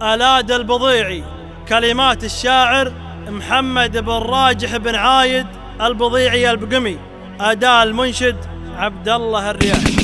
آلاد البضيعي، كلمات الشاعر محمد بن راجح بن عايد البضيعي البقمي، أداء المنشد عبد الله الرياحي.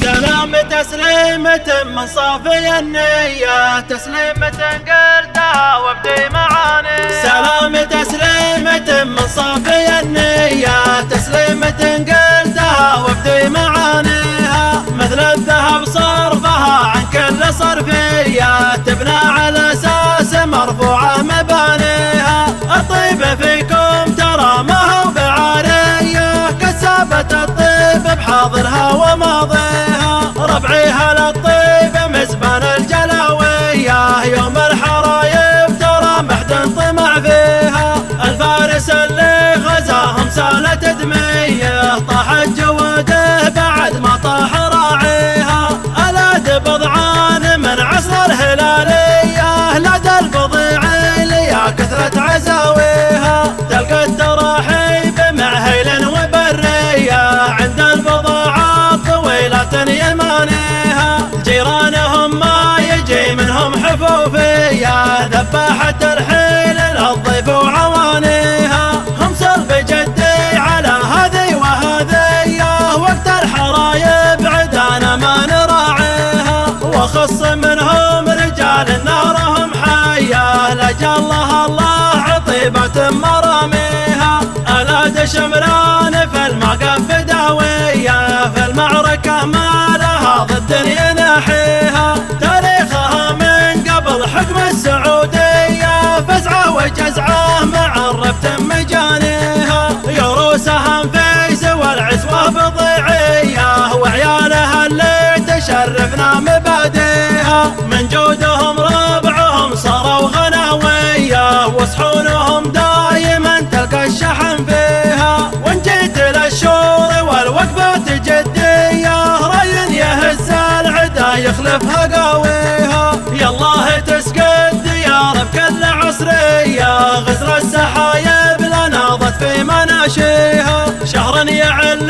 سلام تسليمة من صافي النية، تسليمة قلتها وابدي معاني. سلام تسليمة من صافي النية، تسليمة قلتها وابدي معانيها. مثل الذهب صرفها عن كل صرفية، تبنى على أساس مرفوعة مبانيها. الطيب فيكم ترى ما هو بعارية، كسابة الطيب بحاضرها وماضيها. ربعيها للطيب مزبان الجلاوية، يوم الحرايب ترى محد طمع فيها. الفارس اللي غزاهم سالت دميه، طاحت جوده بعد ما طاح راعيها. آلاد بضعان من عصر الهلالية، لدى البضيعي ليا كثرة عزاويها. تلقى التراحيب مع هيل وبرية، عند البضاعات طويلة يمانيها. جيرانهم ما يجي منهم حفوفية، ذباحة الحيل للضيف وعوانيها. هم صلب جدي على هذي وهذيه، وقت الحرايب عدانا ما نراعيها. وخص منهم رجال نارهم حية، لجلها الله عطيبة مراميها. آلاد شمران في الموقف فداوية، في المعركة ما لها ضد يناحيها. تاريخها من قبل حكم السعودية، فزعة وجزعة مع الربط مجانيها. يروسها انفيس والعزوة بضيعية، وعيالها اللي تشرفنا مباديها. من جودهم ربعهم صاروا غناوية، وصحونهم دايما تلقى الشحن فيها. وان جيت للشور والوقفات جدية، ري يهز العدا يخلفها قاويها. يالله تسقى الديار بكل عصرية، غزر السحايب لناضت في مناشيها. شهر يعل